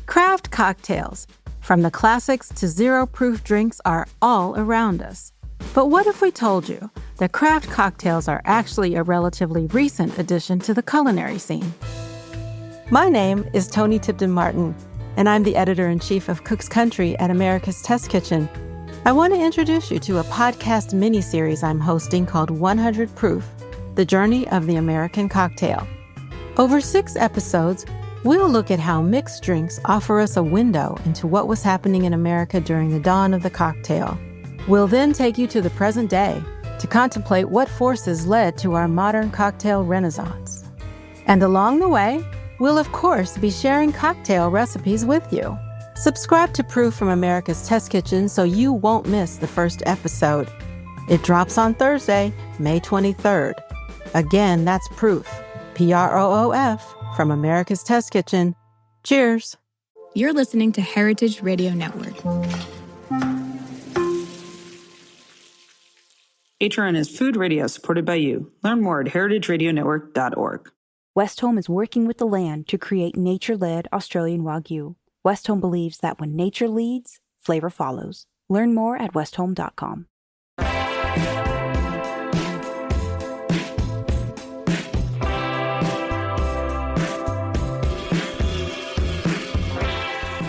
Craft cocktails, from the classics to zero-proof drinks, are all around us. But what if we told you that craft cocktails are actually a relatively recent addition to the culinary scene? My name is Toni Tipton-Martin, and I'm the editor-in-chief of Cook's Country at America's Test Kitchen. I want to introduce you to a podcast mini-series I'm hosting called 100 Proof, The Journey of the American Cocktail. Over 6 episodes, we'll look at how mixed drinks offer us a window into what was happening in America during the dawn of the cocktail. We'll then take you to the present day to contemplate what forces led to our modern cocktail renaissance. And along the way, we'll of course be sharing cocktail recipes with you. Subscribe to Proof from America's Test Kitchen so you won't miss the first episode. It drops on Thursday, May 23rd. Again, that's Proof, Proof, from America's Test Kitchen. Cheers. You're listening to Heritage Radio Network. HRN is food radio supported by you. Learn more at heritageradionetwork.org. Westholme is working with the land to create nature-led Australian Wagyu. Westholme believes that when nature leads, flavor follows. Learn more at westholme.com.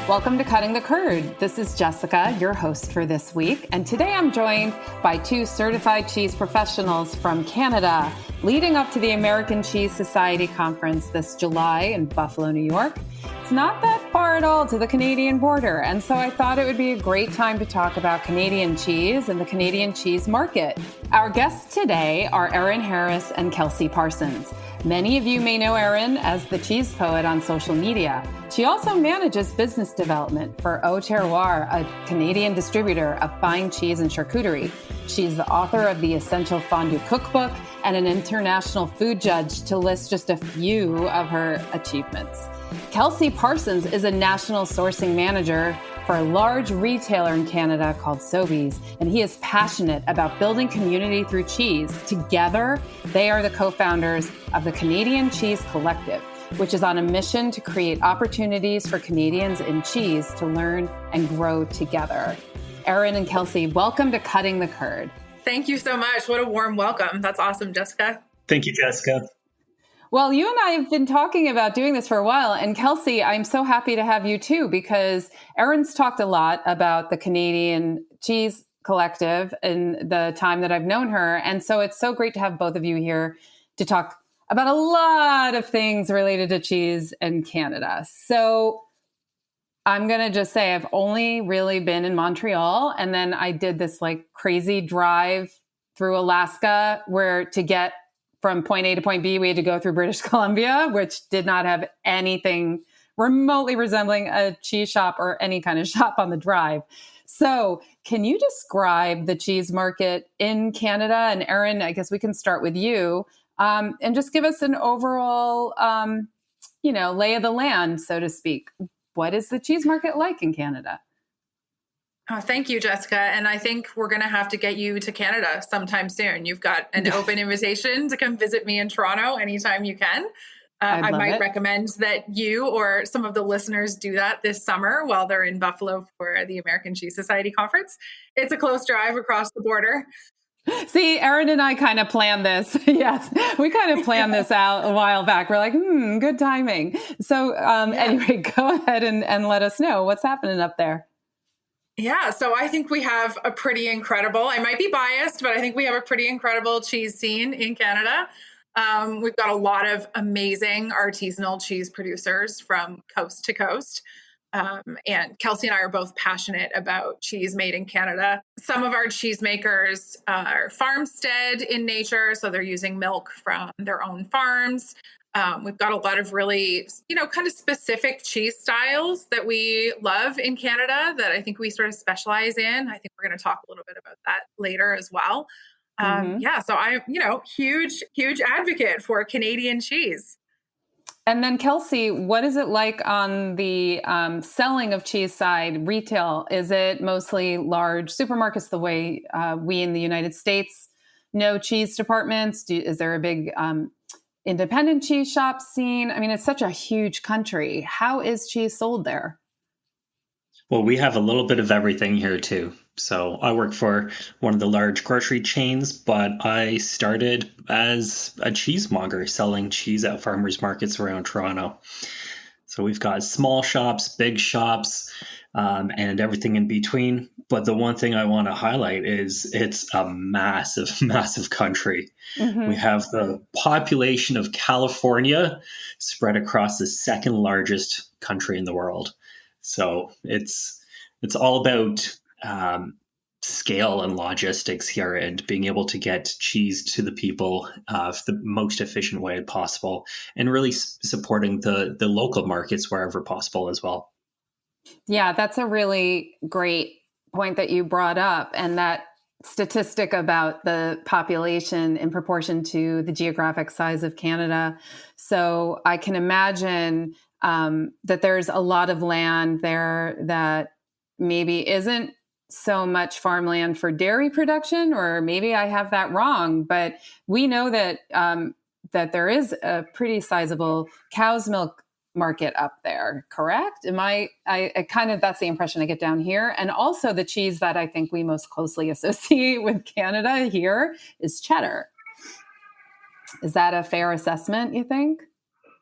Welcome to Cutting the Curd. This is Jessica, your host for this week, and today I'm joined by 2 certified cheese professionals from Canada, leading up to the American Cheese Society Conference this July in Buffalo, New York. It's not that far at all to the Canadian border, and so I thought it would be a great time to talk about Canadian cheese and the Canadian cheese market. Our guests today are Erin Harris and Kelsie Parsons. Many of you may know Erin as the cheese poet on social media. She also manages business development for Au Terroir, a Canadian distributor of fine cheese and charcuterie. She's the author of the Essential Fondue Cookbook and an international food judge, to list just a few of her achievements. Kelsie Parsons is a national sourcing manager for a large retailer in Canada called Sobeys, and he is passionate about building community through cheese. Together, they are the co-founders of the Canadian Cheese Collective, which is on a mission to create opportunities for Canadians in cheese to learn and grow together. Erin and Kelsie, welcome to Cutting the Curd. Thank you so much. What a warm welcome. That's awesome, Jessica. Thank you, Jessica. Well, you and I have been talking about doing this for a while. And Kelsie, I'm so happy to have you too, because Erin's talked a lot about the Canadian Cheese Collective in the time that I've known her. And so it's so great to have both of you here to talk about a lot of things related to cheese in Canada. So I'm going to just say I've only really been in Montreal. And then I did this like crazy drive through Alaska where to get from point A to point B, we had to go through British Columbia, which did not have anything remotely resembling a cheese shop or any kind of shop on the drive. So can you describe the cheese market in Canada? And Erin, I guess we can start with you and just give us an overall, lay of the land, so to speak. What is the cheese market like in Canada? Oh, thank you, Jessica. And I think we're going to have to get you to Canada sometime soon. You've got an open invitation to come visit me in Toronto anytime you can. I might recommend that you or some of the listeners do that this summer while they're in Buffalo for the American Cheese Society Conference. It's a close drive across the border. See, Erin and I kind of planned this. Yes, we kind of planned this out a while back. We're like, good timing. So anyway, go ahead and let us know what's happening up there. Yeah, so I think we have a pretty incredible, I might be biased, but I think we have a pretty incredible cheese scene in Canada. We've got a lot of amazing artisanal cheese producers from coast to coast. And Kelsie and I are both passionate about cheese made in Canada. Some of our cheesemakers are farmstead in nature, so they're using milk from their own farms. We've got a lot of really, kind of specific cheese styles that we love in Canada that I think we sort of specialize in. I think we're going to talk a little bit about that later as well. So I'm, huge advocate for Canadian cheese. And then Kelsie, what is it like on the selling of cheese side, retail? Is it mostly large supermarkets the way we in the United States know cheese departments? Is there a big independent cheese shop scene? I mean, it's such a huge country. How is cheese sold there? Well, we have a little bit of everything here too. So I work for one of the large grocery chains, but I started as a cheesemonger selling cheese at farmers markets around Toronto. So we've got small shops, big shops, and everything in between. But the one thing I want to highlight is it's a massive, massive country. We Hmm. have the population of California spread across the second largest country in the world. So it's all about scale and logistics here and being able to get cheese to the people the most efficient way possible and really supporting the local markets wherever possible as well. Yeah, that's a really great point that you brought up. And that statistic about the population in proportion to the geographic size of Canada. So I can imagine that there's a lot of land there that maybe isn't so much farmland for dairy production, or maybe I have that wrong. But we know that that there is a pretty sizable cow's milk market up there, correct? Am I kind of, that's the impression I get down here. And also the cheese that I think we most closely associate with Canada here is cheddar. Is that a fair assessment, you think?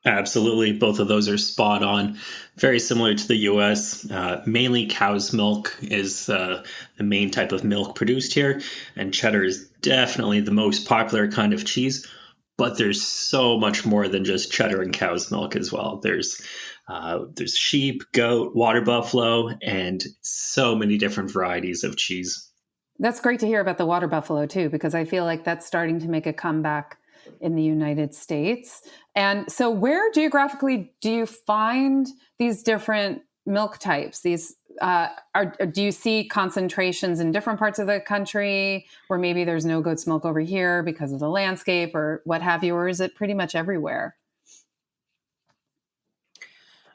Absolutely. Both of those are spot on. Very similar to the US. Mainly cow's milk is the main type of milk produced here. And cheddar is definitely the most popular kind of cheese. But there's so much more than just cheddar and cow's milk as well. There's sheep, goat, water buffalo, and so many different varieties of cheese. That's great to hear about the water buffalo too, because I feel like that's starting to make a comeback in the United States. And so, where geographically do you find these different milk types? Do you see concentrations in different parts of the country where maybe there's no goat's milk over here because of the landscape or what have you, or is it pretty much everywhere?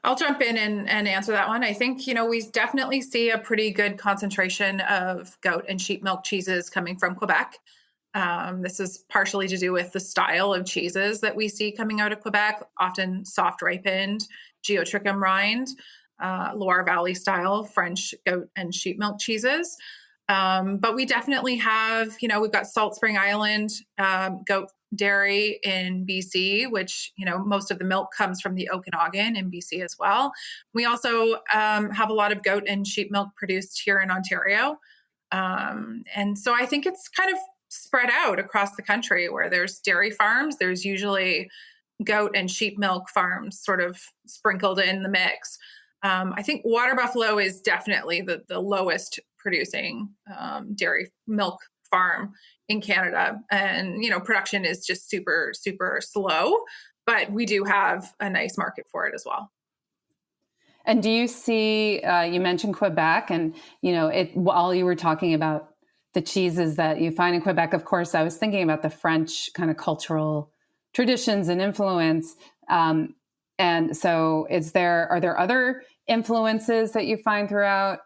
I'll jump in and answer that one. I think, we definitely see a pretty good concentration of goat and sheep milk cheeses coming from Quebec. This is partially to do with the style of cheeses that we see coming out of Quebec, often soft ripened, geotrichum rind, Loire Valley style French goat and sheep milk cheeses. But we definitely have, we've got Salt Spring Island goat dairy in BC, which, most of the milk comes from the Okanagan in BC as well. We also have a lot of goat and sheep milk produced here in Ontario. And so I think it's kind of spread out across the country where there's dairy farms. There's usually goat and sheep milk farms sort of sprinkled in the mix. I think water buffalo is definitely the lowest producing dairy milk farm in Canada. And, production is just super, super slow, but we do have a nice market for it as well. And do you see, you mentioned Quebec and, while you were talking about the cheeses that you find in Quebec, of course, I was thinking about the French kind of cultural traditions and influence. And so are there other influences that you find throughout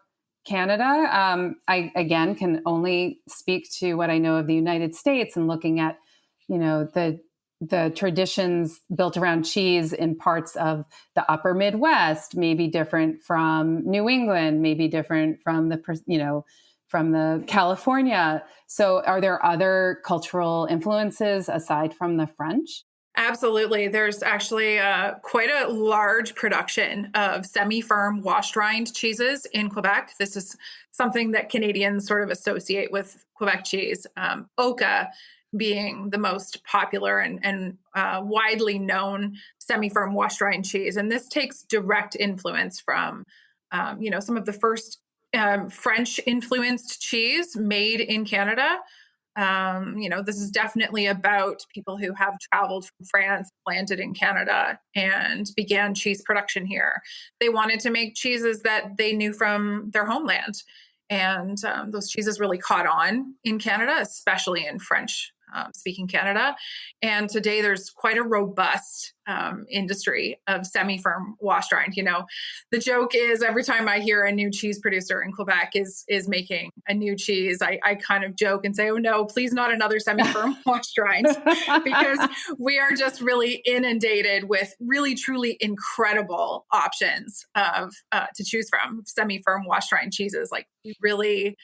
Canada? I, again, can only speak to what I know of the United States and looking at, the traditions built around cheese in parts of the upper Midwest may be different from New England, maybe different from from the California. So are there other cultural influences aside from the French? Absolutely. There's actually quite a large production of semi-firm washed rind cheeses in Quebec. This is something that Canadians sort of associate with Quebec cheese. Oka being the most popular and widely known semi-firm washed rind cheese. And this takes direct influence from, some of the first French influenced cheese made in Canada. This is definitely about people who have traveled from France, landed in Canada, and began cheese production here. They wanted to make cheeses that they knew from their homeland. And those cheeses really caught on in Canada, especially in French speaking Canada. And today there's quite a robust industry of semi-firm wash rind. The joke is every time I hear a new cheese producer in Quebec is making a new cheese, I kind of joke and say, oh no, please not another semi-firm wash rind, because we are just really inundated with really, truly incredible options to choose from semi-firm wash rind cheeses. Like, we really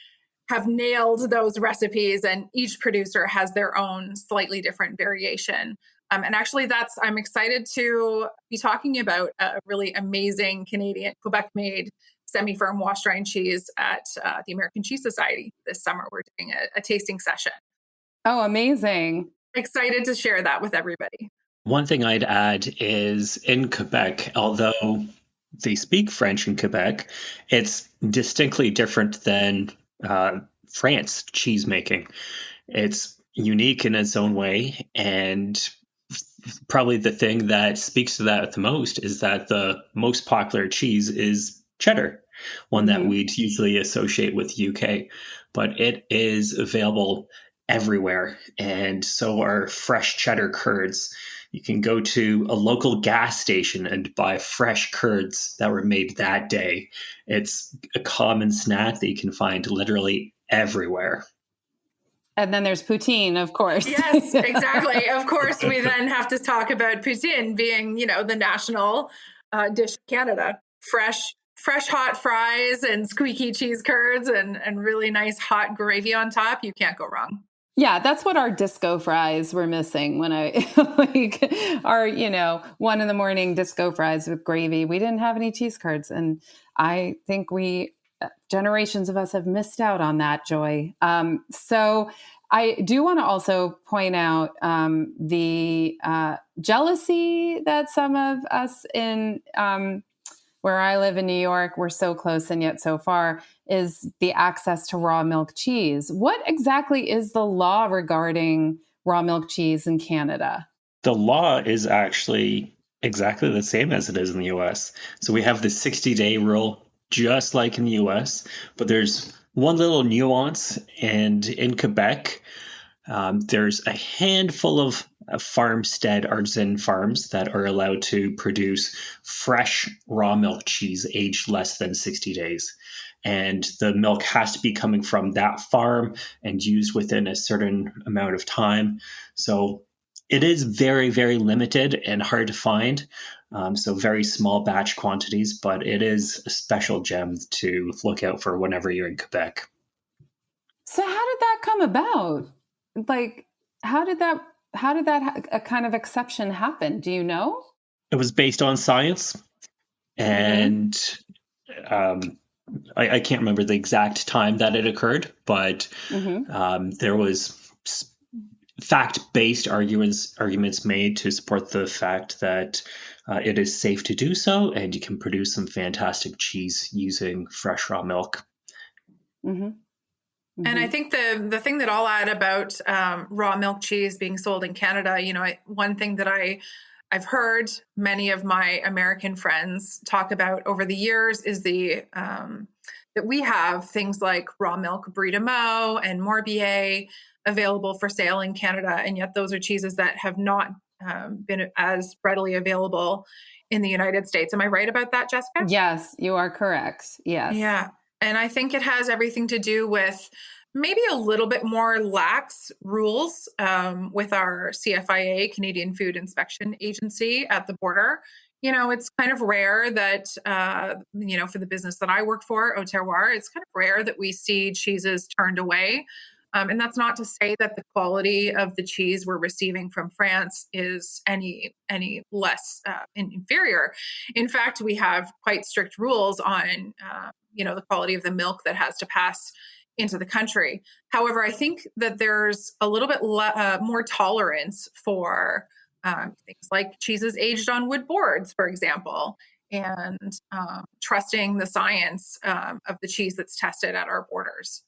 have nailed those recipes, and each producer has their own slightly different variation. And actually, I'm excited to be talking about a really amazing Canadian Quebec-made semi-firm wash rind cheese at the American Cheese Society this summer. We're doing a tasting session. Oh, amazing. Excited to share that with everybody. One thing I'd add is in Quebec, although they speak French in Quebec, it's distinctly different than France cheese making. It's unique in its own way, and probably the thing that speaks to that the most is that the most popular cheese is cheddar, one that we'd usually associate with UK, but it is available everywhere. And so are fresh cheddar curds. You can go to a local gas station and buy fresh curds that were made that day. It's a common snack that you can find literally everywhere. And then there's poutine, of course. Yes, exactly. Of course, we then have to talk about poutine being, the national dish of Canada. Fresh hot fries and squeaky cheese curds and really nice hot gravy on top. You can't go wrong. Yeah, that's what our disco fries were missing when I our 1 a.m. disco fries with gravy. We didn't have any cheese curds, and I think generations of us have missed out on that joy. So I do want to also point out the jealousy that some of us in where I live in New York, we're so close and yet so far, is the access to raw milk cheese. What exactly is the law regarding raw milk cheese in Canada? The law is actually exactly the same as it is in the US. So we have the 60-day rule, just like in the US, but there's one little nuance. And in Quebec, there's a handful of farmstead artisan farms that are allowed to produce fresh raw milk cheese aged less than 60 days. And the milk has to be coming from that farm and used within a certain amount of time. So it is very, very limited and hard to find. So very small batch quantities, but it is a special gem to look out for whenever you're in Quebec. So how did that come about? Like, how did that a kind of exception happen? Do you know? It was based on science, and I can't remember the exact time that it occurred, but there was fact-based arguments made to support the fact that it is safe to do so, and you can produce some fantastic cheese using fresh raw milk. And I think the thing that I'll add about raw milk cheese being sold in Canada, one thing that I've heard many of my American friends talk about over the years is that we have things like raw milk Brie de Meaux and Morbier available for sale in Canada, and yet those are cheeses that have not been as readily available in the United States. Am I right about that, Jessica? Yes, you are correct. Yes. Yeah. And I think it has everything to do with maybe a little bit more lax rules with our CFIA, Canadian Food Inspection Agency, at the border. It's kind of rare that, for the business that I work for, Au Terroir, it's kind of rare that we see cheeses turned away. And that's not to say that the quality of the cheese we're receiving from France is any less inferior. In fact, we have quite strict rules on, the quality of the milk that has to pass into the country. However, I think that there's a little bit more tolerance for things like cheeses aged on wood boards, for example, and trusting the science of the cheese that's tested at our borders.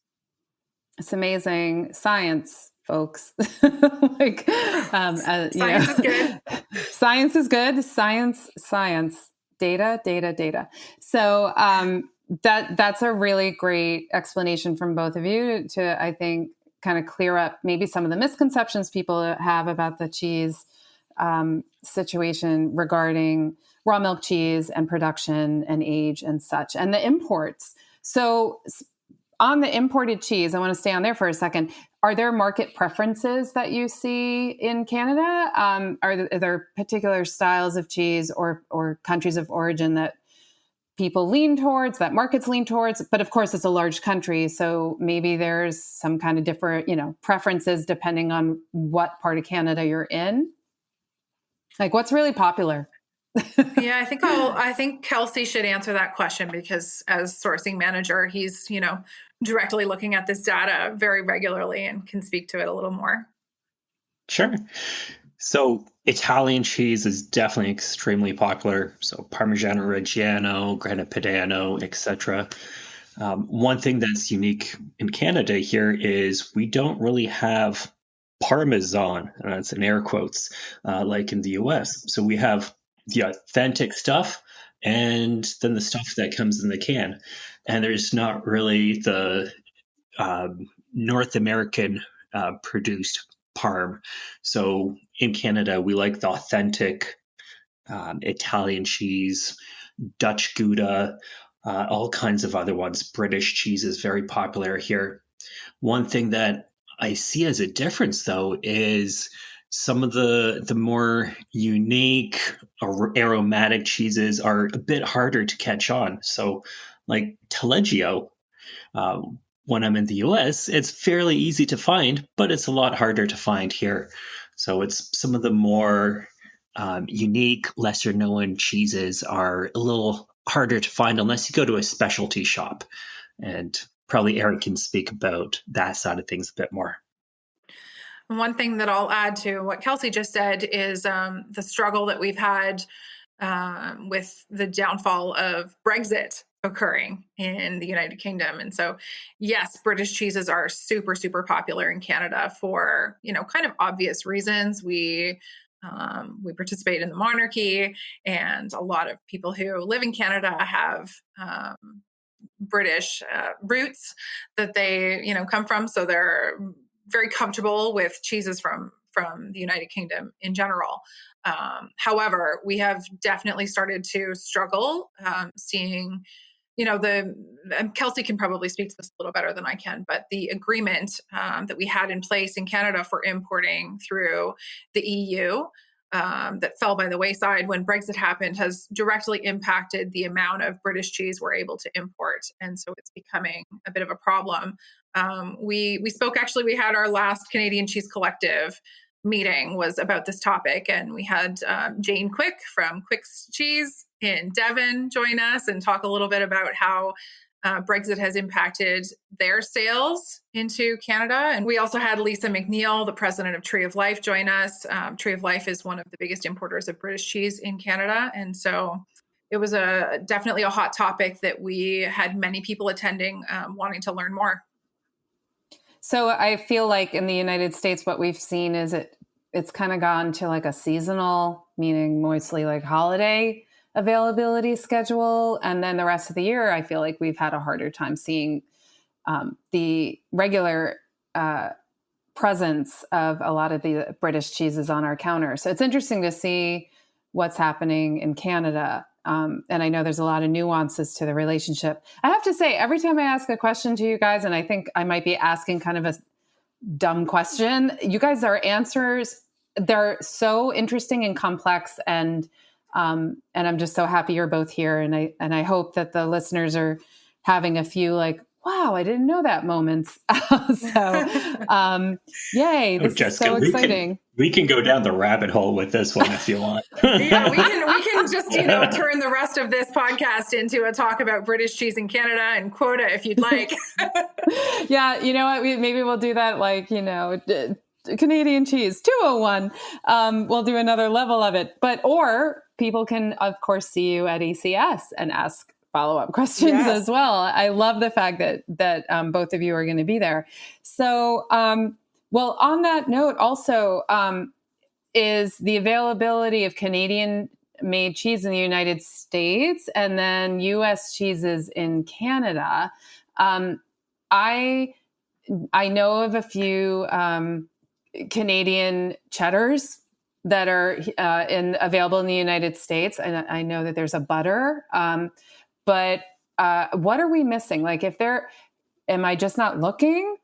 It's amazing science, folks. Science is good. Science is good. Science, data. So that's a really great explanation from both of you to, I think, kind of clear up maybe some of the misconceptions people have about the cheese situation regarding raw milk cheese and production and age and such, and the imports. So on the imported cheese, I want to stay on there for a second. Are there market preferences that you see in Canada? Are there particular styles of cheese or countries of origin that people lean towards, that markets lean towards? But of course, it's a large country, so maybe there's some kind of different, preferences depending on what part of Canada you're in. Like, what's really popular? Yeah, I think Kelsie should answer that question, because as sourcing manager, he's, directly looking at this data very regularly and can speak to it a little more. Sure. So Italian cheese is definitely extremely popular. So Parmigiano Reggiano, Grana Padano, etc. One thing that's unique in Canada here is we don't really have Parmesan, and that's in air quotes, like in the US. So we have the authentic stuff and then the stuff that comes in the can. And there's not really the North American produced parm. So in Canada, we like the authentic Italian cheese, Dutch Gouda, all kinds of other ones. British cheese is very popular here. One thing that I see as a difference, though, is some of the more unique aromatic cheeses are a bit harder to catch on. So, like Taleggio, when I'm in the US, it's fairly easy to find, but it's a lot harder to find here. So it's some of the more unique, lesser known cheeses are a little harder to find unless you go to a specialty shop. And probably Erin can speak about that side of things a bit more. One thing that I'll add to what Kelsie just said is the struggle that we've had with the downfall of Brexit occurring in the United Kingdom. And so, yes, British cheeses are super, super popular in Canada for, kind of obvious reasons. We participate in the monarchy, and a lot of people who live in Canada have British roots that they, come from. So they're very comfortable with cheeses from the United Kingdom in general. However, we have definitely started to struggle seeing, Kelsie can probably speak to this a little better than I can, but the agreement that we had in place in Canada for importing through the EU that fell by the wayside when Brexit happened has directly impacted the amount of British cheese we're able to import. And so it's becoming a bit of a problem. We spoke, actually, we had our last Canadian Cheese Collective meeting was about this topic, and we had Jane Quick from Quick's Cheese in Devon join us and talk a little bit about how Brexit has impacted their sales into Canada. And we also had Lisa McNeil, the president of Tree of Life, join us. Tree of Life is one of the biggest importers of British cheese in Canada. And so it was definitely a hot topic that we had many people attending wanting to learn more. So I feel like in the United States, what we've seen is it's kind of gone to like a seasonal, meaning mostly like holiday availability schedule. And then the rest of the year, I feel like we've had a harder time seeing the regular presence of a lot of the British cheeses on our counter. So it's interesting to see what's happening in Canada. And I know there's a lot of nuances to the relationship. I have to say, every time I ask a question to you guys, and I think I might be asking kind of a dumb question, you guys, our answers, they're so interesting and complex. And I'm just so happy you're both here. And I hope that the listeners are having a few like, wow, I didn't know that moments. Yay, this Jessica, is so exciting. We can go down the rabbit hole with this one if you want. Yeah, we can just, turn the rest of this podcast into a talk about British cheese in Canada and quota if you'd like. Yeah, you know what? Maybe we'll do that like, Canadian cheese 201. We'll do another level of it. Or people can, of course, see you at ECS and ask follow-up questions as well. I love the fact that both of you are going to be there. So, well, on that note, also is the availability of Canadian-made cheese in the United States and then U.S. cheeses in Canada. I know of a few Canadian cheddars that are available in the United States, and I know that there's a butter. But what are we missing? Like, am I just not looking?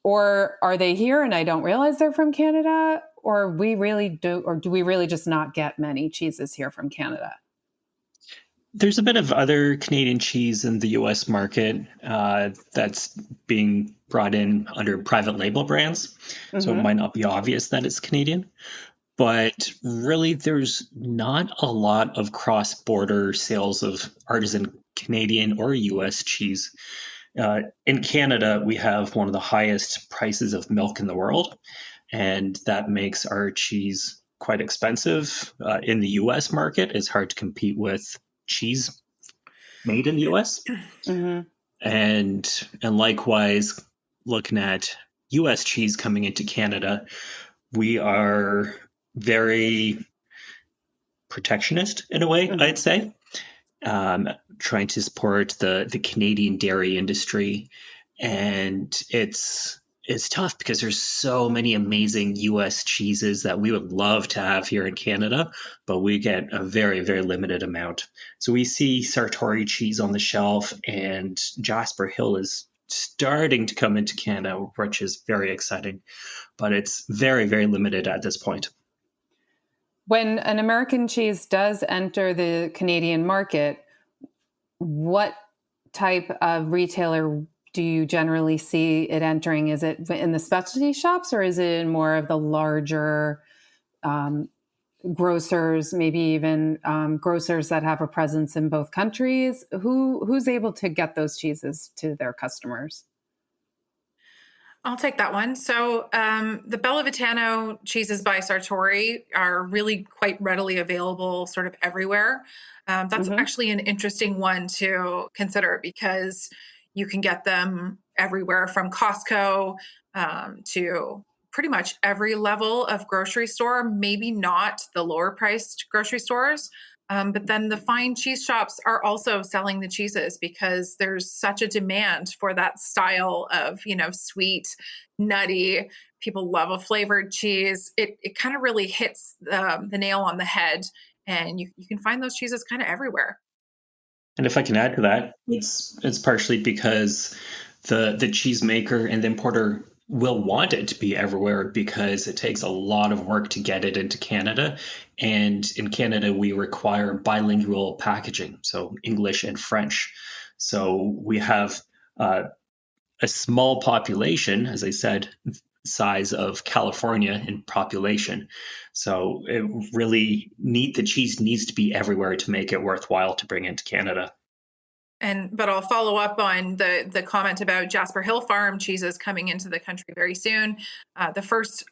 Or are they here and I don't realize they're from Canada? Or do we really just not get many cheeses here from Canada? There's a bit of other Canadian cheese in the U.S. market that's being brought in under private label brands. Mm-hmm. So it might not be obvious that it's Canadian. But really, there's not a lot of cross-border sales of artisan Canadian or U.S. cheese. In Canada, we have one of the highest prices of milk in the world, and that makes our cheese quite expensive. In the U.S. market, it's hard to compete with cheese made in the U.S. Mm-hmm. And likewise, looking at U.S. cheese coming into Canada, we are very protectionist in a way, mm-hmm. I'd say, trying to support the Canadian dairy industry. And it's tough because there's so many amazing U.S. cheeses that we would love to have here in Canada, but we get a very, very limited amount. So we see Sartori cheese on the shelf, and Jasper Hill is starting to come into Canada, which is very exciting, but it's very, very limited at this point. When an American cheese does enter the Canadian market, what type of retailer do you generally see it entering? Is it in the specialty shops, or is it in more of the larger grocers, maybe even grocers that have a presence in both countries? Who's able to get those cheeses to their customers? I'll take that one. So the Bella Vitano cheeses by Sartori are really quite readily available sort of everywhere. That's mm-hmm. actually an interesting one to consider because you can get them everywhere from Costco to pretty much every level of grocery store, maybe not the lower priced grocery stores. But then the fine cheese shops are also selling the cheeses because there's such a demand for that style of, sweet, nutty. People love a flavored cheese. It kind of really hits the nail on the head, and you can find those cheeses kind of everywhere. And if I can add to that, it's partially because the cheesemaker and the importer will want it to be everywhere because it takes a lot of work to get it into Canada. And in Canada, we require bilingual packaging, so English and French. So we have a small population, as I said, size of California in population. So the cheese needs to be everywhere to make it worthwhile to bring into Canada. But I'll follow up on the comment about Jasper Hill Farm cheeses coming into the country very soon. The first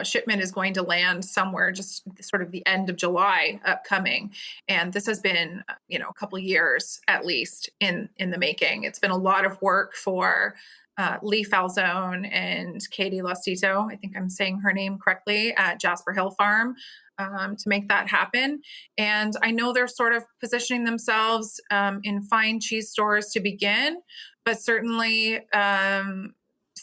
shipment is going to land somewhere just sort of the end of July upcoming. And this has been, a couple of years at least in the making. It's been a lot of work for Lee Falzone and Katie Lostito, I think I'm saying her name correctly, at Jasper Hill Farm, to make that happen. And I know they're sort of positioning themselves in fine cheese stores to begin, but certainly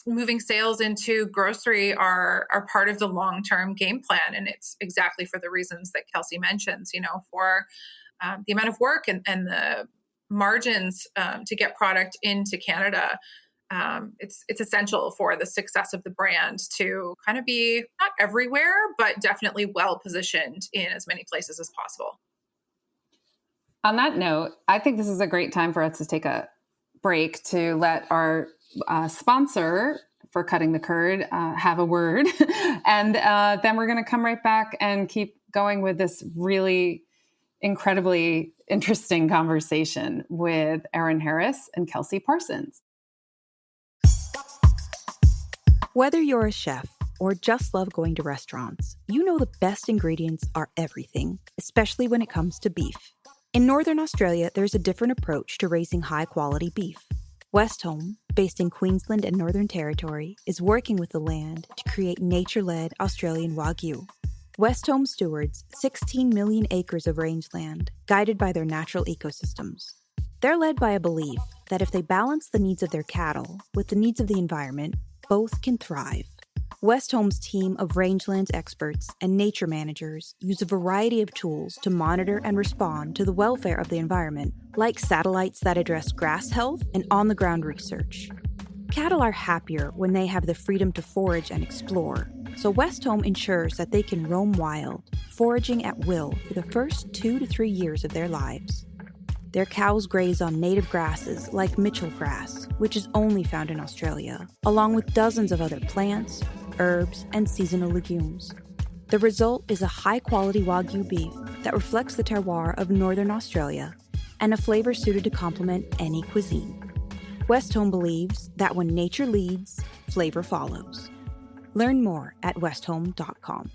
moving sales into grocery are part of the long-term game plan. And it's exactly for the reasons that Kelsie mentions, for the amount of work and the margins to get product into Canada. It's essential for the success of the brand to kind of be not everywhere, but definitely well positioned in as many places as possible. On that note, I think this is a great time for us to take a break to let our sponsor for Cutting the Curd have a word. And then we're going to come right back and keep going with this really incredibly interesting conversation with Erin Harris and Kelsie Parsons. Whether you're a chef or just love going to restaurants, you know the best ingredients are everything, especially when it comes to beef. In Northern Australia, there's a different approach to raising high-quality beef. Westholme, based in Queensland and Northern Territory, is working with the land to create nature-led Australian Wagyu. Westholme stewards 16 million acres of rangeland, guided by their natural ecosystems. They're led by a belief that if they balance the needs of their cattle with the needs of the environment, both can thrive. Westhome's team of rangelands experts and nature managers use a variety of tools to monitor and respond to the welfare of the environment, like satellites that address grass health and on-the-ground research. Cattle are happier when they have the freedom to forage and explore, so Westhome ensures that they can roam wild, foraging at will for the first 2 to 3 years of their lives. Their cows graze on native grasses like Mitchell grass, which is only found in Australia, along with dozens of other plants, herbs, and seasonal legumes. The result is a high-quality Wagyu beef that reflects the terroir of Northern Australia and a flavor suited to complement any cuisine. Westhome believes that when nature leads, flavor follows. Learn more at westhome.com.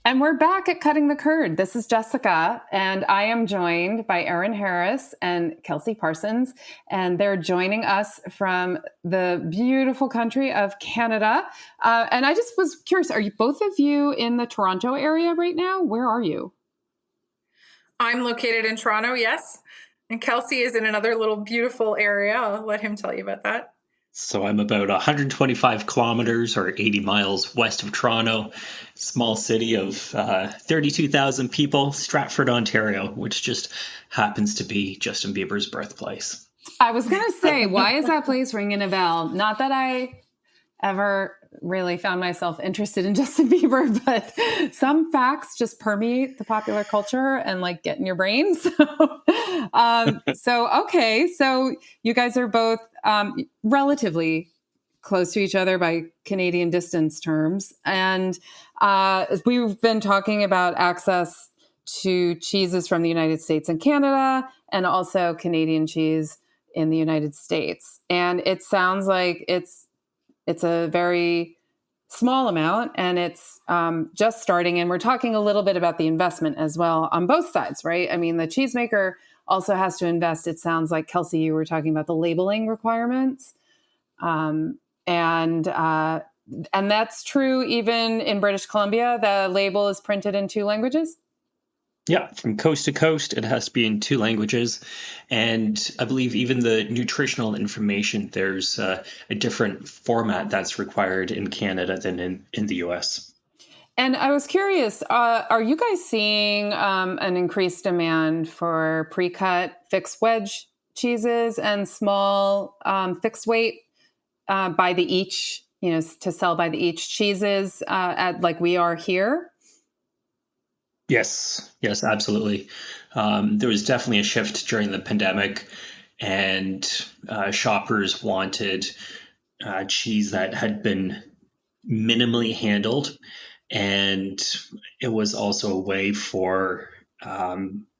And we're back at Cutting the Curd. This is Jessica, and I am joined by Erin Harris and Kelsie Parsons, and they're joining us from the beautiful country of Canada. And I just was curious, are you both of you in the Toronto area right now? Where are you? I'm located in Toronto, yes. And Kelsie is in another little beautiful area. I'll let him tell you about that. So I'm about 125 kilometers or 80 miles west of Toronto, small city of 32,000 people, Stratford, Ontario, which just happens to be Justin Bieber's birthplace. I was going to say, why is that place ringing a bell? Not that I ever really found myself interested in Justin Bieber, but some facts just permeate the popular culture and like get in your brain. So you guys are both relatively close to each other by Canadian distance terms. And we've been talking about access to cheeses from the United States and Canada, and also Canadian cheese in the United States. And it sounds like it's a very small amount, and it's just starting. And we're talking a little bit about the investment as well on both sides, right? I mean, the cheesemaker also has to invest. It sounds like, Kelsie, you were talking about the labeling requirements. And that's true even in British Columbia. The label is printed in 2 languages. Yeah, from coast to coast, it has to be in 2 languages. And I believe even the nutritional information, there's a different format that's required in Canada than in the US. And I was curious, are you guys seeing an increased demand for pre-cut fixed wedge cheeses and small fixed weight by the each, to sell by the each cheeses at like we are here? Yes, absolutely. There was definitely a shift during the pandemic, and shoppers wanted cheese that had been minimally handled. And it was also a way for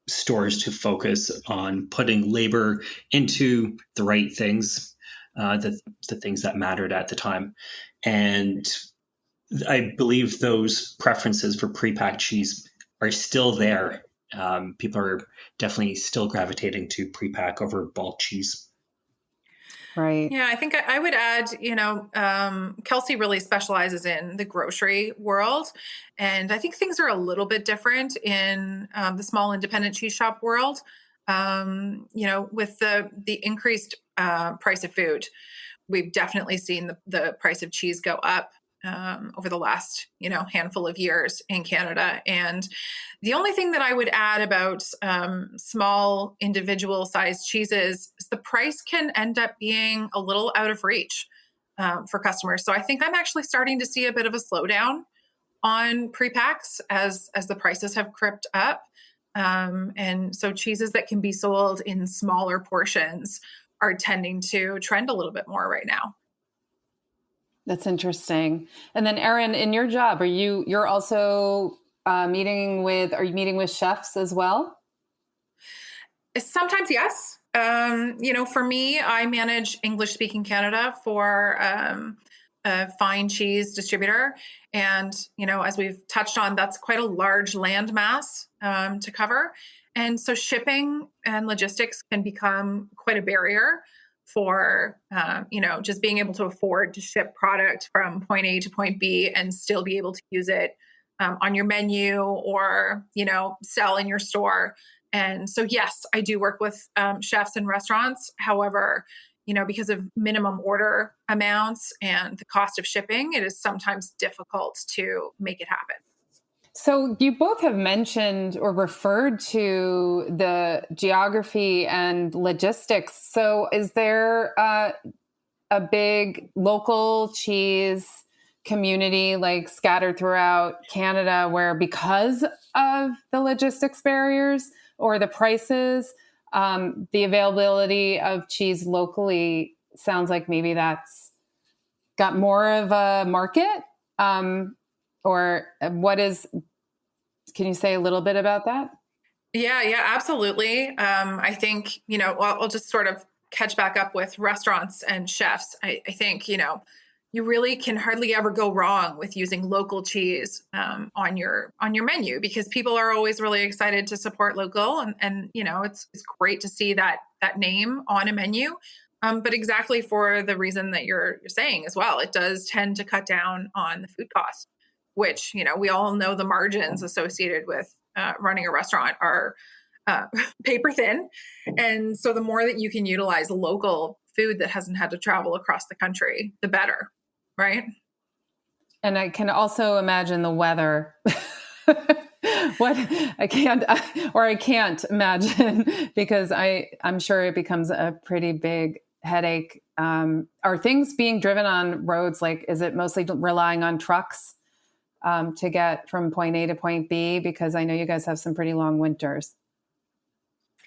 stores to focus on putting labor into the right things, the things that mattered at the time. And I believe those preferences for pre-packed cheese are still there. People are definitely still gravitating to pre-pack over bulk cheese. Right. Yeah, I think I would add, Kelsie really specializes in the grocery world. And I think things are a little bit different in the small independent cheese shop world. With the increased price of food, we've definitely seen the price of cheese go up over the last, handful of years in Canada. And the only thing that I would add about small individual sized cheeses is the price can end up being a little out of reach for customers. So I think I'm actually starting to see a bit of a slowdown on prepacks as the prices have crept up. And so cheeses that can be sold in smaller portions are tending to trend a little bit more right now. That's interesting. And then Erin, in your job, you're also meeting with chefs as well? Sometimes, yes. For me, I manage English speaking Canada for a fine cheese distributor. And, as we've touched on, that's quite a large land mass to cover. And so shipping and logistics can become quite a barrier for, just being able to afford to ship product from point A to point B and still be able to use it on your menu or, sell in your store. And so, yes, I do work with chefs and restaurants. However, because of minimum order amounts and the cost of shipping, it is sometimes difficult to make it happen. So you both have mentioned or referred to the geography and logistics. So is there a big local cheese community like scattered throughout Canada where, because of the logistics barriers or the prices, the availability of cheese locally sounds like maybe that's got more of a market? Or can you say a little bit about that? Yeah, absolutely. I think, I'll just sort of catch back up with restaurants and chefs. I think, you really can hardly ever go wrong with using local cheese on your menu, because people are always really excited to support local, and it's great to see that name on a menu. But exactly for the reason that you're saying as well, it does tend to cut down on the food costs, which we all know the margins associated with running a restaurant are paper thin. And so the more that you can utilize local food that hasn't had to travel across the country, the better, right? And I can also imagine the weather. I can't imagine, because I'm sure it becomes a pretty big headache. Are things being driven on roads? Like, is it mostly relying on trucks to get from point A to point B? Because I know you guys have some pretty long winters.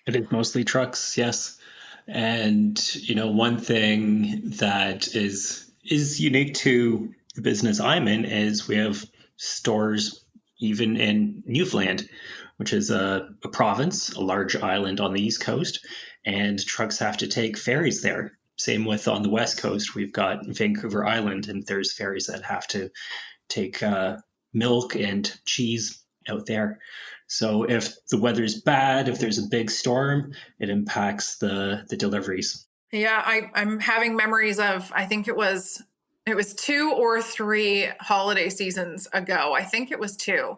It is mostly trucks, yes. And one thing that is unique to the business I'm in is we have stores even in Newfoundland, which is a province, a large island on the East Coast, and trucks have to take ferries there. Same with on the West Coast, we've got Vancouver Island, and there's ferries that have to take milk and cheese out there. So if the weather's bad, if there's a big storm, it impacts the deliveries. Yeah, I'm having memories of, I think it was 2 or 3 holiday seasons ago. I think it was 2.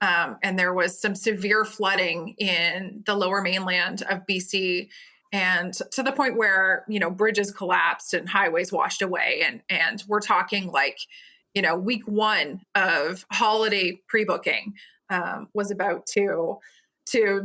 And there was some severe flooding in the lower mainland of BC, and to the point where, bridges collapsed and highways washed away. And we're talking like, week 1 of holiday pre-booking was about to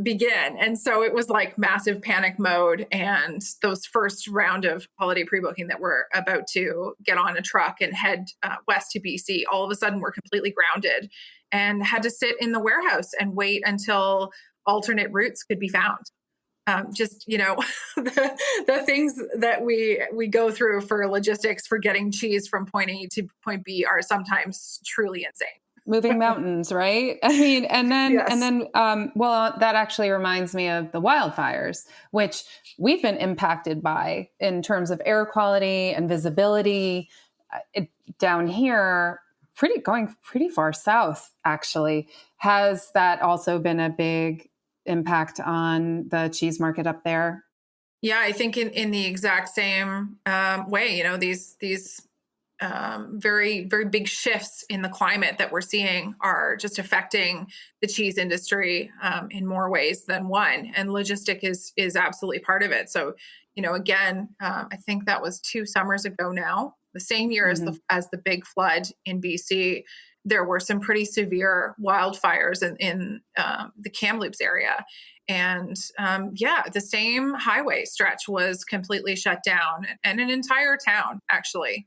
begin. And so it was like massive panic mode. And those first round of holiday pre-booking that were about to get on a truck and head west to BC, all of a sudden were completely grounded and had to sit in the warehouse and wait until alternate routes could be found. The things that we go through for logistics for getting cheese from point A to point B are sometimes truly insane. Moving mountains, right? I mean, and then, that actually reminds me of the wildfires, which we've been impacted by in terms of air quality and visibility down here, going pretty far south, actually. Has that also been a big impact on the cheese market up there? Yeah, I think in the exact same way, these very, very big shifts in the climate that we're seeing are just affecting the cheese industry in more ways than one. And logistic is absolutely part of it. So, again, I think that was 2 summers ago now, the same year as the big flood in BC. There were some pretty severe wildfires in the Kamloops area. And the same highway stretch was completely shut down, and an entire town actually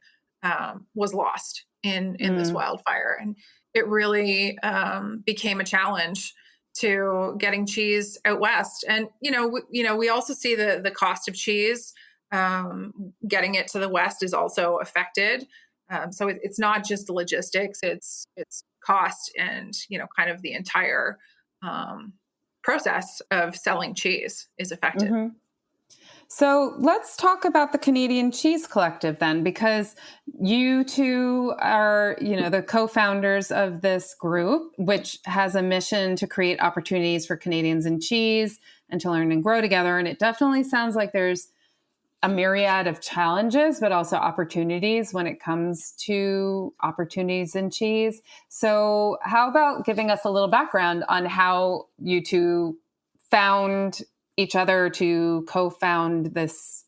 was lost in this wildfire. And it really became a challenge to getting cheese out west. And, we also see the cost of cheese, getting it to the west is also affected. So it's not just the logistics, it's cost and, kind of the entire process of selling cheese is affected. Mm-hmm. So let's talk about the Canadian Cheese Collective then, because you two are, the co-founders of this group, which has a mission to create opportunities for Canadians in cheese and to learn and grow together. And it definitely sounds like there's a myriad of challenges, but also opportunities when it comes to opportunities in cheese. So how about giving us a little background on how you two found each other to co-found this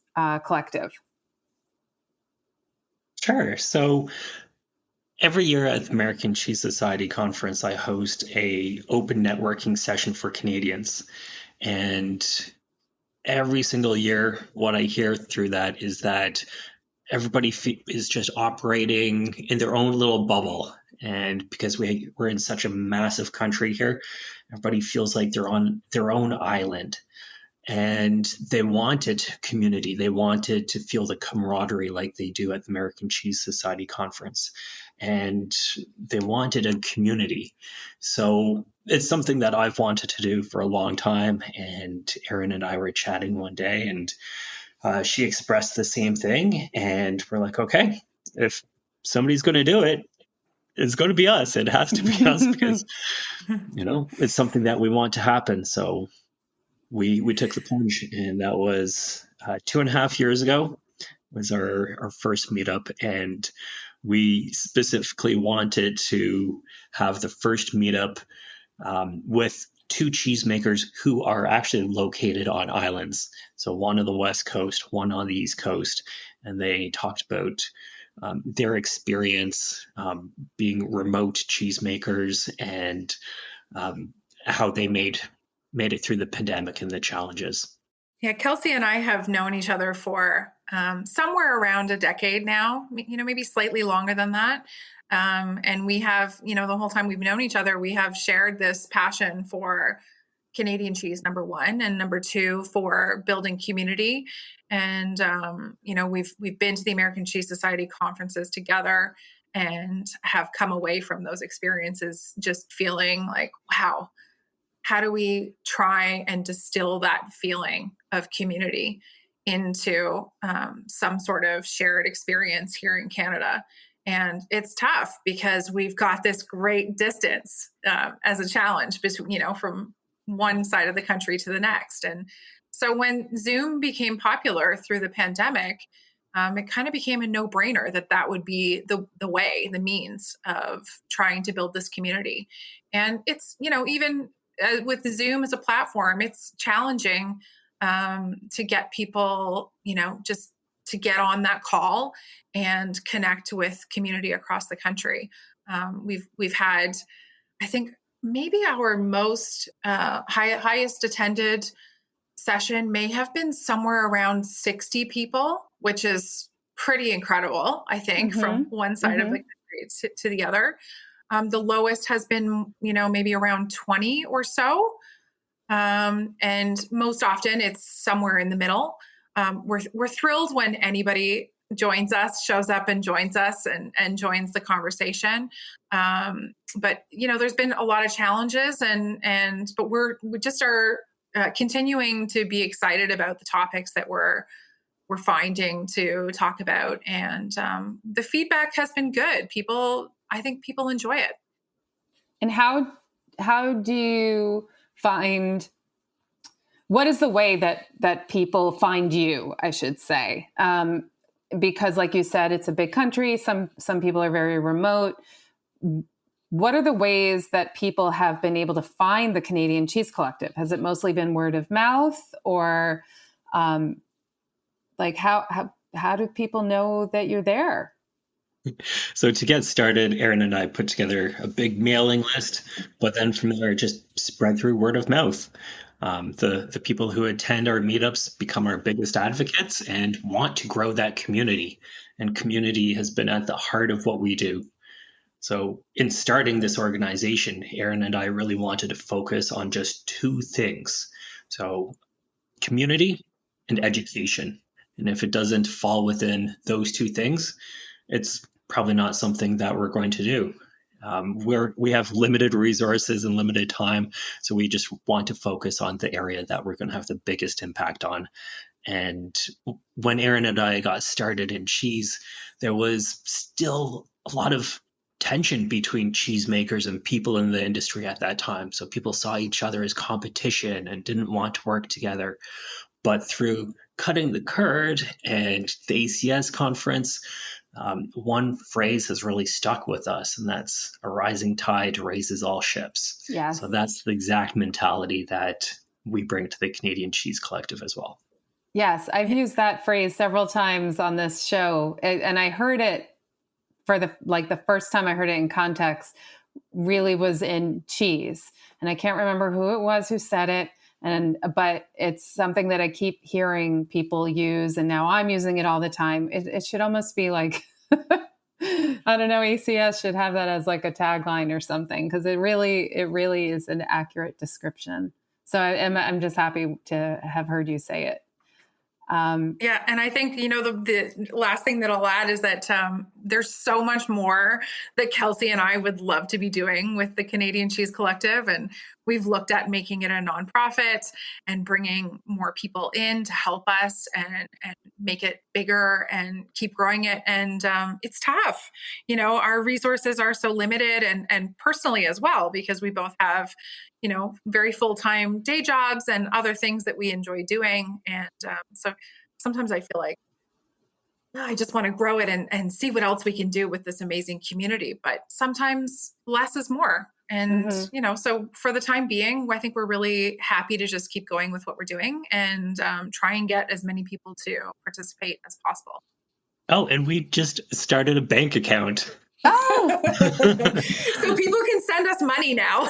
collective? Sure. So every year at the American Cheese Society conference, I host a open networking session for Canadians. And every single year, what I hear through that is that everybody is just operating in their own little bubble. And because we're in such a massive country here, everybody feels like they're on their own island. And they wanted community. They wanted to feel the camaraderie like they do at the American Cheese Society conference. And they wanted a community. So it's something that I've wanted to do for a long time. And Erin and I were chatting one day, and she expressed the same thing. And we're like, okay, if somebody's going to do it, it's going to be us. It has to be us because, it's something that we want to happen. So we took the plunge, and that was 2.5 years ago was our first meetup. And we specifically wanted to have the first meetup with two cheesemakers who are actually located on islands. So one on the West Coast, one on the East Coast. And they talked about their experience being remote cheesemakers and how they made it through the pandemic and the challenges. Yeah, Kelsie and I have known each other for somewhere around a decade now, maybe slightly longer than that. And we have, the whole time we've known each other, we have shared this passion for Canadian cheese, number one, and number two, for building community. And, we've been to the American Cheese Society conferences together and have come away from those experiences just feeling like, wow, how do we try and distill that feeling of community into some sort of shared experience here in Canada? And it's tough because we've got this great distance as a challenge between, from one side of the country to the next. And so when Zoom became popular through the pandemic, it kind of became a no-brainer that would be the way, the means of trying to build this community. And it's, even with Zoom as a platform, it's challenging to get people, just to get on that call and connect with community across the country. We've had, I think, maybe our most highest attended session may have been somewhere around 60 people, which is pretty incredible, I think, from one side of the country to the other. The lowest has been, maybe around 20 or so. And most often it's somewhere in the middle. We're thrilled when anybody joins us, shows up and joins us and joins the conversation. But, there's been a lot of challenges but we just are continuing to be excited about the topics that we're finding to talk about. And the feedback has been good. I think people enjoy it. And how do you find, what is the way that people find you, I should say? Because like you said, it's a big country. Some people are very remote. What are the ways that people have been able to find the Canadian Cheese Collective? Has it mostly been word of mouth, or how do people know that you're there? So to get started, Erin and I put together a big mailing list, but then from there, it just spread through word of mouth. The people who attend our meetups become our biggest advocates and want to grow that community. And community has been at the heart of what we do. So in starting this organization, Erin and I really wanted to focus on just two things. So community and education. And if it doesn't fall within those two things, it's probably not something that we're going to do. We have limited resources and limited time, so we just want to focus on the area that we're going to have the biggest impact on. And when Erin and I got started in cheese, there was still a lot of tension between cheesemakers and people in the industry at that time. So people saw each other as competition and didn't want to work together. But through cutting the curd and the ACS conference, one phrase has really stuck with us, and that's a rising tide raises all ships. Yes. So that's the exact mentality that we bring to the Canadian Cheese Collective as well. Yes, I've used that phrase several times on this show, and I heard it for the first time I heard it in context really was in cheese, and I can't remember who it was who said it, but it's something that I keep hearing people use, and now I'm using it all the time. It should almost be like, I don't know, ACS should have that as like a tagline or something, because it really is an accurate description. So I'm just happy to have heard you say it. Yeah. And I think, the last thing that I'll add is that there's so much more that Kelsie and I would love to be doing with the Canadian Cheese Collective. And we've looked at making it a nonprofit and bringing more people in to help us and make it bigger and keep growing it. And it's tough. Our resources are so limited and personally as well, because we both have very full-time day jobs and other things that we enjoy doing. And so sometimes I feel like I just want to grow it and see what else we can do with this amazing community. But sometimes less is more. And, so for the time being, I think we're really happy to just keep going with what we're doing and try and get as many people to participate as possible. Oh, and we just started a bank account. Oh, so people can send us money now.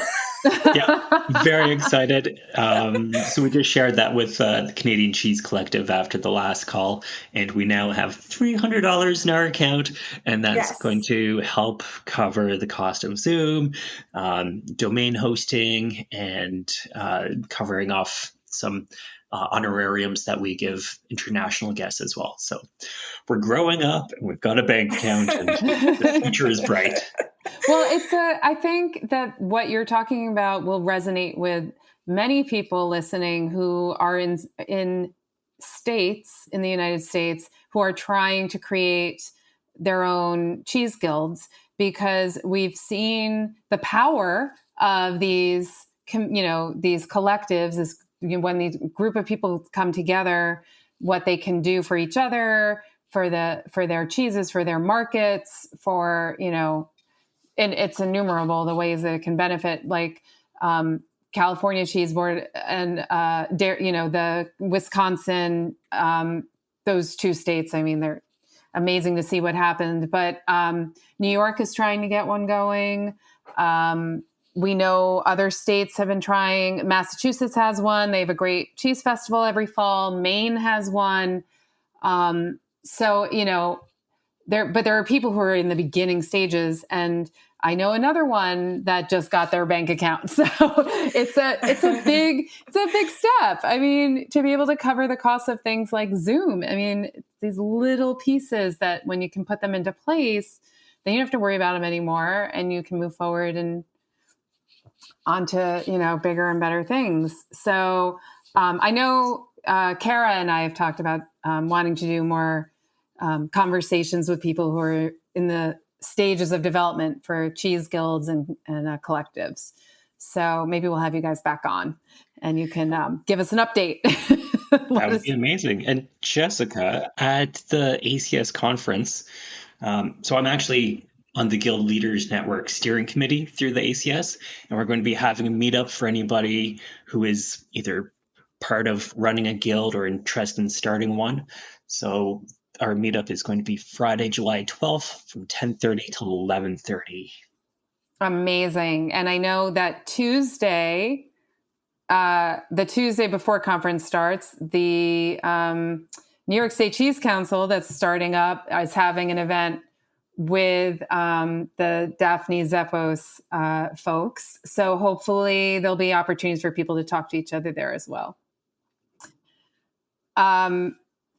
Yeah, very excited. So we just shared that with the Canadian Cheese Collective after the last call, and we now have $300 in our account, and that's going to help cover the cost of Zoom, domain hosting, and covering off some honorariums that we give international guests as well. So we're growing up, and we've got a bank account, and the future is bright. Well, I think that what you're talking about will resonate with many people listening who are in states in the United States who are trying to create their own cheese guilds, because we've seen the power of these collectives, when these group of people come together, what they can do for each other, for their cheeses, for their markets, and it's innumerable the ways that it can benefit, like California Cheese Board and the Wisconsin, those two states. I mean, they're amazing to see what happened. But New York is trying to get one going. We know other states have been trying. Massachusetts has one. They have a great cheese festival every fall. Maine has one. There are people who are in the beginning stages, and I know another one that just got their bank account. So it's a big step. I mean, to be able to cover the cost of things like Zoom. I mean, these little pieces that when you can put them into place, then you don't have to worry about them anymore, and you can move forward and onto bigger and better things. So I know Kara and I have talked about wanting to do more conversations with people who are in the stages of development for cheese guilds and collectives. So maybe we'll have you guys back on and you can give us an update. That would be amazing. And Jessica, at the ACS conference, so I'm actually on the Guild Leaders Network steering committee through the ACS, and we're going to be having a meetup for anybody who is either part of running a guild or interested in starting one. So our meetup is going to be Friday, July 12th from 10:30 to 11:30. Amazing. And I know that Tuesday, the Tuesday before conference starts, the New York State Cheese Council that's starting up is having an event with the Daphne Zephos folks. So hopefully there'll be opportunities for people to talk to each other there as well.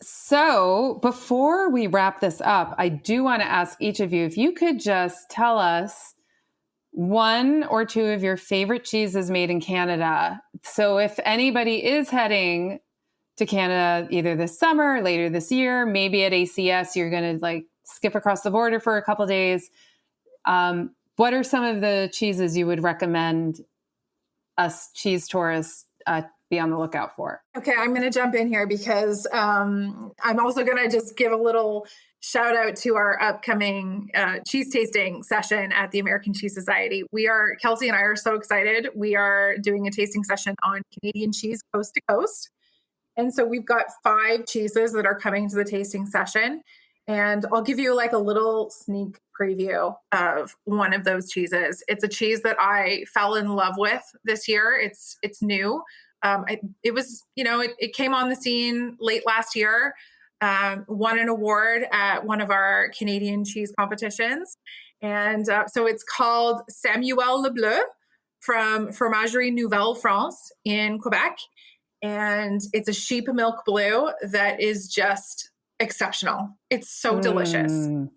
So before we wrap this up, I do want to ask each of you if you could just tell us one or two of your favorite cheeses made in Canada. So if anybody is heading to Canada either this summer or later this year, maybe at ACS, you're going to skip across the border for a couple of days. What are some of the cheeses you would recommend us cheese tourists be on the lookout for? Okay, I'm going to jump in here because I'm also going to just give a little shout out to our upcoming cheese tasting session at the American Cheese Society. Kelsie and I are so excited. We are doing a tasting session on Canadian cheese coast to coast. And so we've got 5 cheeses that are coming to the tasting session. And I'll give you like a little sneak preview of one of those cheeses. It's a cheese that I fell in love with this year. It's new. It came on the scene late last year, won an award at one of our Canadian cheese competitions. And so it's called Samuel Le Bleu from Fromagerie Nouvelle France in Quebec. And it's a sheep milk blue that is just exceptional. It's so delicious. And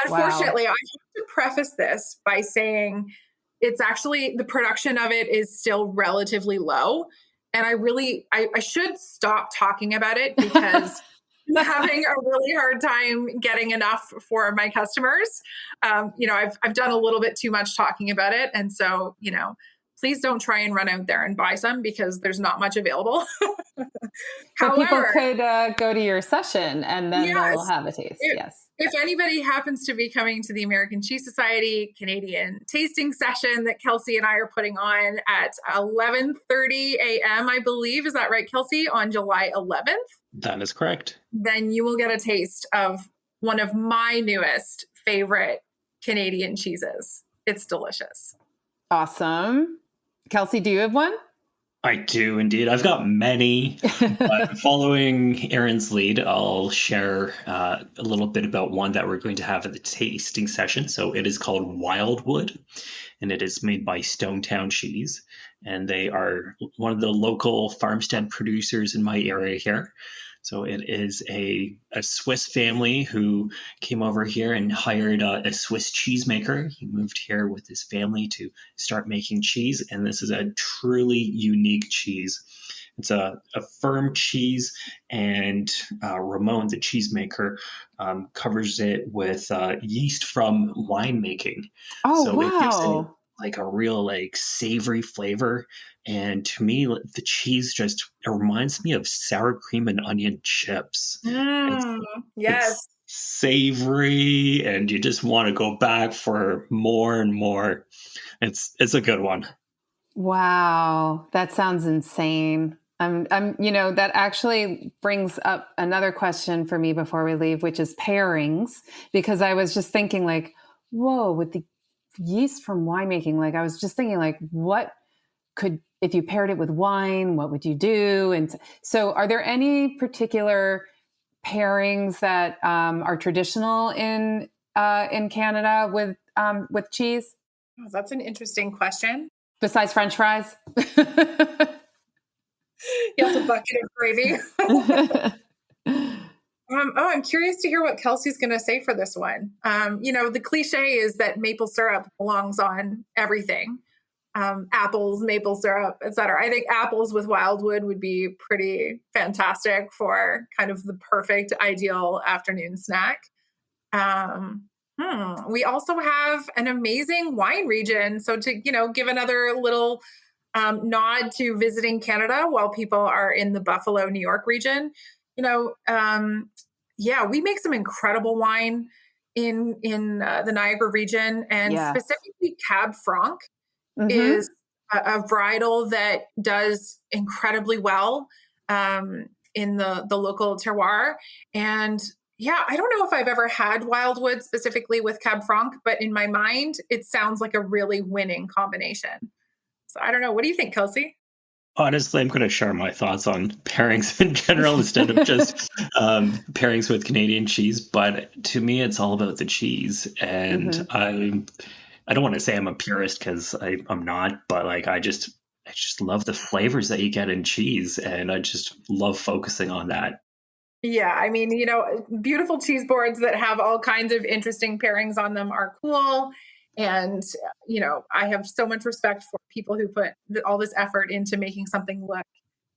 unfortunately, I have to preface this by saying it's actually, the production of it is still relatively low. And I should stop talking about it because I'm having a really hard time getting enough for my customers. I've done a little bit too much talking about it. And so, please don't try and run out there and buy some because there's not much available. However, people could go to your session and then they'll have a taste. If anybody happens to be coming to the American Cheese Society Canadian tasting session that Kelsie and I are putting on at 11:30 a.m., I believe, is that right, Kelsie, on July 11th? That is correct. Then you will get a taste of one of my newest favorite Canadian cheeses. It's delicious. Awesome. Kelsie, do you have one? I do indeed. I've got many, but following Erin's lead, I'll share a little bit about one that we're going to have at the tasting session. So it is called Wildwood, and it is made by Stonetown Cheese. And they are one of the local farmstead producers in my area here. So it is a Swiss family who came over here and hired a Swiss cheesemaker. He moved here with his family to start making cheese, and this is a truly unique cheese. It's a firm cheese, and Ramon, the cheesemaker, covers it with yeast from winemaking. Oh, so wow. It gives it like a real savory flavor. And to me, the cheese it reminds me of sour cream and onion chips. Yes. It's savory, and you just want to go back for more and more. It's a good one. Wow. That sounds insane. That actually brings up another question for me before we leave, which is pairings, because I was just thinking whoa, with the yeast from winemaking, I was just thinking if you paired it with wine, what would you do? And so are there any particular pairings that are traditional in Canada with cheese? Oh, that's an interesting question. Besides French fries? Yes, a bucket of gravy. I'm curious to hear what Kelsie's going to say for this one. The cliche is that maple syrup belongs on everything. Apples, maple syrup, etc. I think apples with Wildwood would be pretty fantastic for kind of the perfect ideal afternoon snack. We also have an amazing wine region. So to, give another little nod to visiting Canada while people are in the Buffalo, New York region, we make some incredible wine in the Niagara region, and specifically Cab Franc is a varietal that does incredibly well in the local terroir. And I don't know if I've ever had Wildwood specifically with Cab Franc, but in my mind, it sounds like a really winning combination. So I don't know. What do you think, Kelsie? Honestly, I'm going to share my thoughts on pairings in general instead of just pairings with Canadian cheese. But to me, it's all about the cheese. And I don't want to say I'm a purist because I'm not, but I just love the flavors that you get in cheese. And I just love focusing on that. Yeah, I mean, beautiful cheese boards that have all kinds of interesting pairings on them are cool. And, I have so much respect for people who put all this effort into making something look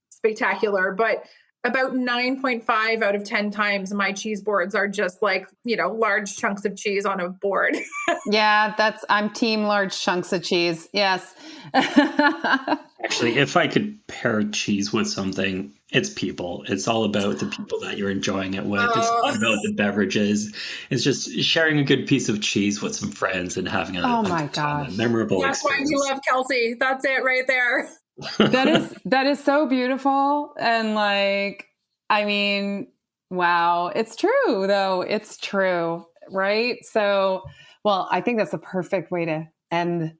spectacular. But about 9.5 out of 10 times, my cheese boards are just large chunks of cheese on a board. Yeah, I'm team large chunks of cheese. Yes. Actually, if I could pair cheese with something, it's people. It's all about the people that you're enjoying it with. It's not Oh, about the beverages. It's just sharing a good piece of cheese with some friends and having Oh a my good time, a gosh. memorable that's why we experience. love Kelsie. That's it right there. That is so beautiful. And like, I mean, wow. It's true though. It's true. Right. So, well, I think that's the perfect way to end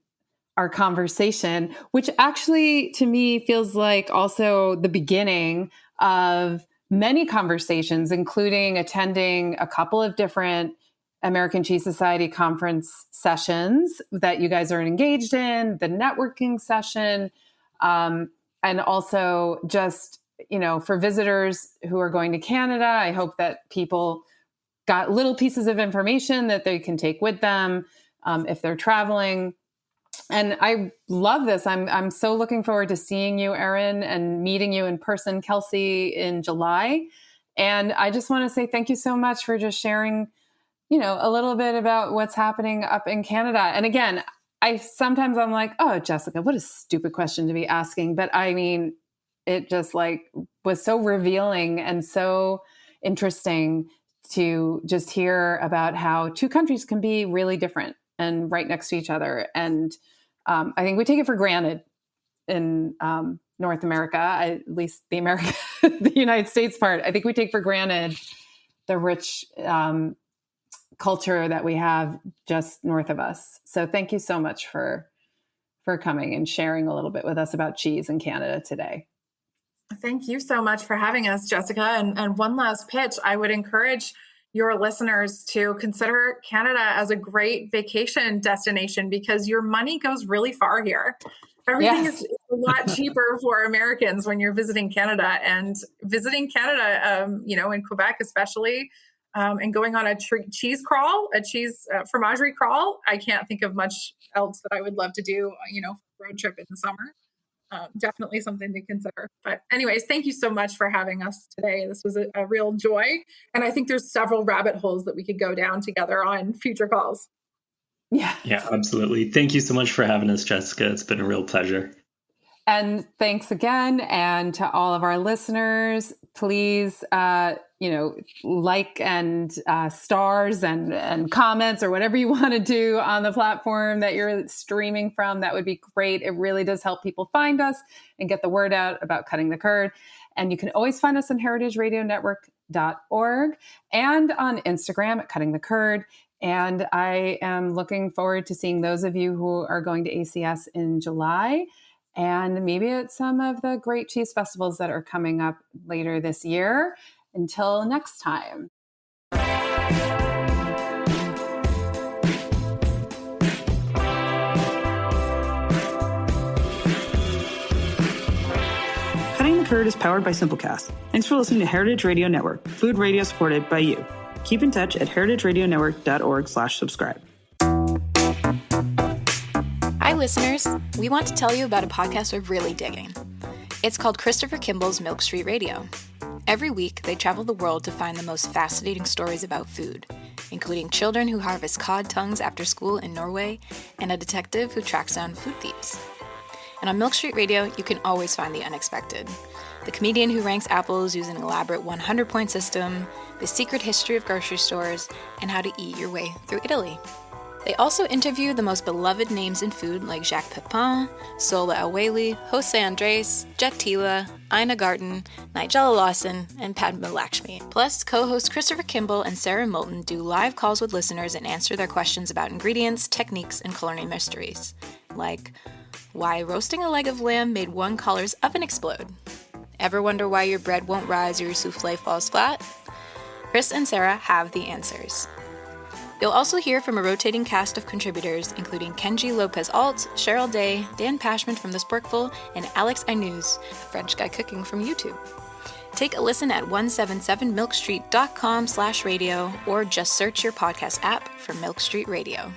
our conversation, which actually to me feels like also the beginning of many conversations, including attending a couple of different American Cheese Society conference sessions that you guys are engaged in, the networking session, and also just, for visitors who are going to Canada, I hope that people got little pieces of information that they can take with them if they're traveling. And I love this. I'm so looking forward to seeing you, Erin, and meeting you in person, Kelsie, in July. And I just want to say thank you so much for just sharing, a little bit about what's happening up in Canada. And again, I'm like, oh, Jessica, what a stupid question to be asking. But I mean, it just like was so revealing and so interesting to just hear about how two countries can be really different and right next to each other. And I think we take it for granted in North America, at least the United States part. I think we take for granted the rich culture that we have just north of us. So thank you so much for coming and sharing a little bit with us about cheese in Canada today. Thank you so much for having us, Jessica. And one last pitch, I would encourage your listeners to consider Canada as a great vacation destination because your money goes really far here. Everything is a lot cheaper for Americans when you're visiting Canada, and visiting Canada, in Quebec especially, and going on a cheese crawl, a cheese fromagerie crawl. I can't think of much else that I would love to do, road trip in the summer. Definitely something to consider. But anyways, thank you so much for having us today. This was a real joy. And I think there's several rabbit holes that we could go down together on future calls. Yeah, absolutely. Thank you so much for having us, Jessica. It's been a real pleasure. And thanks again. And to all of our listeners, please, like and stars and comments or whatever you want to do on the platform that you're streaming from. That would be great. It really does help people find us and get the word out about Cutting the Curd. And you can always find us on heritageradionetwork.org and on Instagram at Cutting the Curd. And I am looking forward to seeing those of you who are going to ACS in July, and maybe at some of the great cheese festivals that are coming up later this year. Until next time. Cutting the Curd is powered by Simplecast. Thanks for listening to Heritage Radio Network, food radio supported by you. Keep in touch at heritageradionetwork.org/subscribe. Hi, listeners. We want to tell you about a podcast we're really digging. It's called Christopher Kimball's Milk Street Radio. Every week, they travel the world to find the most fascinating stories about food, including children who harvest cod tongues after school in Norway and a detective who tracks down food thieves. And on Milk Street Radio, you can always find the unexpected. The comedian who ranks apples using an elaborate 100-point system, the secret history of grocery stores, and how to eat your way through Italy. They also interview the most beloved names in food like Jacques Pepin, Sola El-Waylly, Jose Andres, Jet Tila, Ina Garten, Nigella Lawson, and Padma Lakshmi. Plus, co-hosts Christopher Kimball and Sarah Moulton do live calls with listeners and answer their questions about ingredients, techniques, and culinary mysteries. Like, why roasting a leg of lamb made one caller's oven explode? Ever wonder why your bread won't rise or your souffle falls flat? Chris and Sarah have the answers. You'll also hear from a rotating cast of contributors, including Kenji Lopez-Alt, Cheryl Day, Dan Pashman from The Sporkful, and Alex Ainuz, a French guy cooking from YouTube. Take a listen at 177milkstreet.com/radio or just search your podcast app for Milk Street Radio.